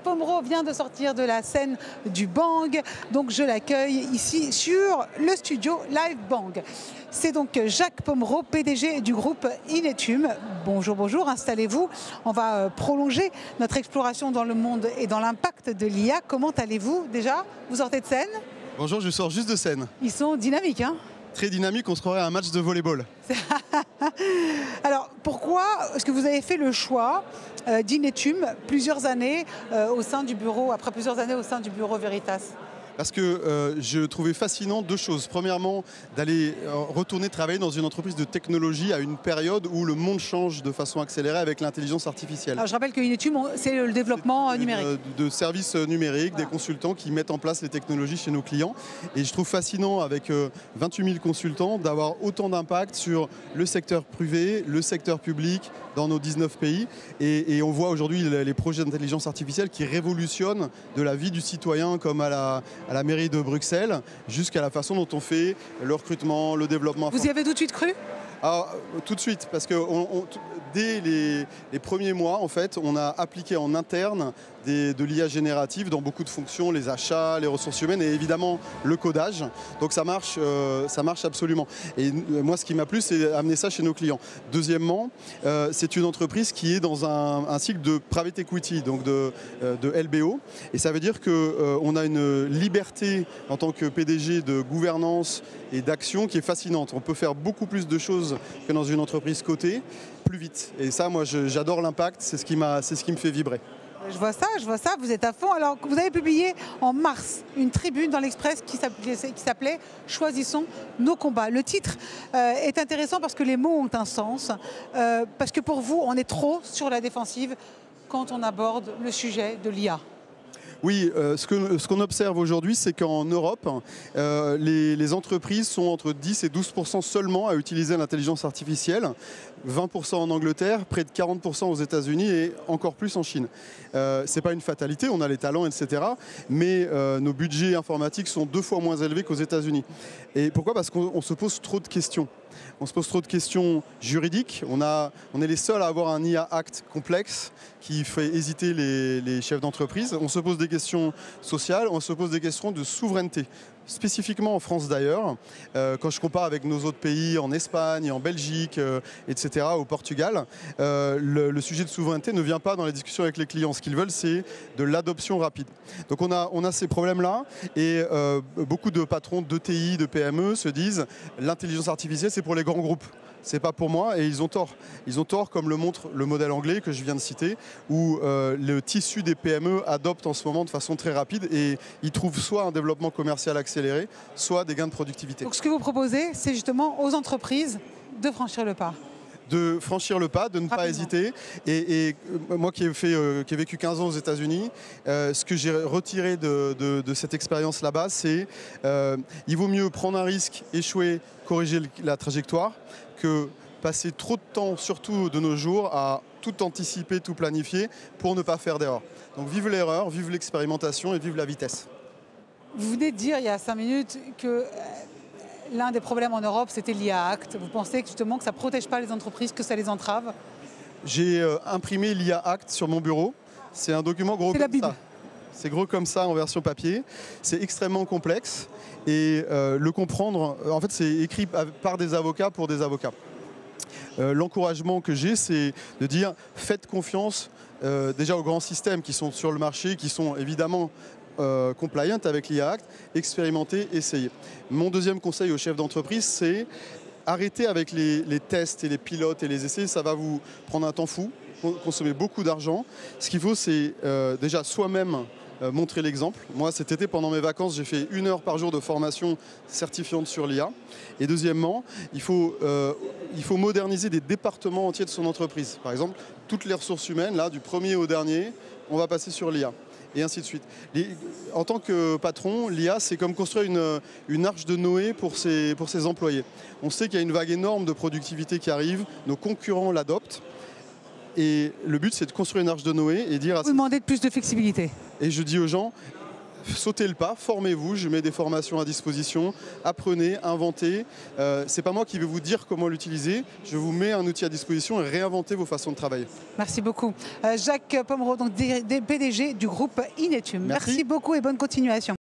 Pomeroy vient de sortir de la scène du Bang, donc je l'accueille ici sur le studio Live Bang. C'est donc Jacques Pomeroy, PDG du groupe Inetum. Bonjour, bonjour, installez-vous. On va prolonger notre exploration dans le monde et dans l'impact de l'IA. Comment allez-vous déjà? Vous sortez de scène? Bonjour, je sors juste de scène. Ils sont dynamiques, hein? Très dynamique, on se croirait à un match de volleyball. Alors, pourquoi est-ce que vous avez fait le choix d'Inetum plusieurs années au sein du bureau, après plusieurs années au sein du bureau Veritas? Parce que je trouvais fascinant deux choses. Premièrement, d'aller retourner travailler dans une entreprise de technologie à une période où le monde change de façon accélérée avec l'intelligence artificielle. Alors, je rappelle que Inetum, c'est le développement numérique. De services numériques, voilà. Des consultants qui mettent en place les technologies chez nos clients. Et je trouve fascinant avec 28 000 consultants d'avoir autant d'impact sur le secteur privé, le secteur public dans nos 19 pays. Et on voit aujourd'hui les projets d'intelligence artificielle qui révolutionnent de la vie du citoyen comme à la mairie de Bruxelles, jusqu'à la façon dont on fait le recrutement, le développement. Vous y avez tout de suite cru? Alors, tout de suite, parce que dès les premiers mois, en fait, on a appliqué en interne de l'IA générative dans beaucoup de fonctions, les achats, les ressources humaines et évidemment le codage. Donc ça marche absolument. Et moi, ce qui m'a plu, c'est amener ça chez nos clients. Deuxièmement, c'est une entreprise qui est dans un cycle de private equity, donc de LBO. Et ça veut dire qu'on a une liberté en tant que PDG de gouvernance et d'action qui est fascinante. On peut faire beaucoup plus de choses que dans une entreprise cotée, plus vite. Et ça, moi, j'adore l'impact, c'est ce qui me fait vibrer. Je vois ça, vous êtes à fond. Alors, vous avez publié en mars une tribune dans l'Express qui s'appelait « Choisissons nos combats ». Le titre est intéressant parce que les mots ont un sens, parce que pour vous, on est trop sur la défensive quand on aborde le sujet de l'IA. Oui, ce qu'on observe aujourd'hui, c'est qu'en Europe, les entreprises sont entre 10 et 12% seulement à utiliser l'intelligence artificielle, 20% en Angleterre, près de 40% aux États-Unis et encore plus en Chine. Ce n'est pas une fatalité, on a les talents, etc. Mais nos budgets informatiques sont 2 fois moins élevés qu'aux États-Unis. Et pourquoi? Parce qu'on se pose trop de questions. On se pose trop de questions juridiques. On est les seuls à avoir un IA Act complexe qui fait hésiter les chefs d'entreprise. On se pose des questions sociales, on se pose des questions de souveraineté. Spécifiquement en France d'ailleurs, quand je compare avec nos autres pays, en Espagne, en Belgique, etc., au Portugal, le sujet de souveraineté ne vient pas dans les discussions avec les clients. Ce qu'ils veulent, c'est de l'adoption rapide. Donc on a ces problèmes-là et beaucoup de patrons d'ETI, de PME se disent l'intelligence artificielle, c'est pour les grands groupes. C'est pas pour moi et ils ont tort. Ils ont tort comme le montre le modèle anglais que je viens de citer où le tissu des PME adopte en ce moment de façon très rapide et ils trouvent soit un développement commercial accéléré, soit des gains de productivité. Donc ce que vous proposez, c'est justement aux entreprises de franchir le pas. De franchir le pas, de ne pas hésiter. Et moi qui ai vécu 15 ans aux États-Unis, ce que j'ai retiré de cette expérience là-bas, c'est il vaut mieux prendre un risque, échouer, corriger la trajectoire, que passer trop de temps, surtout de nos jours, à tout anticiper, tout planifier, pour ne pas faire d'erreur. Donc vive l'erreur, vive l'expérimentation et vive la vitesse. Vous venez de dire il y a 5 minutes que l'un des problèmes en Europe, c'était l'IA Act. Vous pensez justement que ça ne protège pas les entreprises, que ça les entrave? J'ai imprimé l'IA Act sur mon bureau. C'est un document gros comme ça. C'est gros comme ça en version papier. C'est extrêmement complexe. Et le comprendre, en fait, c'est écrit par des avocats pour des avocats. L'encouragement que j'ai, c'est de dire faites confiance déjà aux grands systèmes qui sont sur le marché, qui sont évidemment compliant avec l'IA Act, expérimenter, essayer. Mon deuxième conseil aux chefs d'entreprise, c'est arrêter avec les tests et les pilotes et les essais, ça va vous prendre un temps fou, consommer beaucoup d'argent. Ce qu'il faut, c'est déjà soi-même montrer l'exemple. Moi, cet été, pendant mes vacances, j'ai fait 1 heure par jour de formation certifiante sur l'IA. Et deuxièmement, il faut moderniser des départements entiers de son entreprise. Par exemple, toutes les ressources humaines, là, du premier au dernier, on va passer sur l'IA. Et ainsi de suite. En tant que patron, l'IA, c'est comme construire une arche de Noé pour ses employés. On sait qu'il y a une vague énorme de productivité qui arrive, nos concurrents l'adoptent. Et le but, c'est de construire une arche de Noé et dire... Vous demandez de plus de flexibilité. Et je dis aux gens, sautez le pas, formez-vous, je mets des formations à disposition, apprenez, inventez. C'est pas moi qui vais vous dire comment l'utiliser, je vous mets un outil à disposition et réinventez vos façons de travailler. Merci beaucoup. Jacques Pomereau, donc PDG du groupe Inetum. Merci beaucoup et bonne continuation.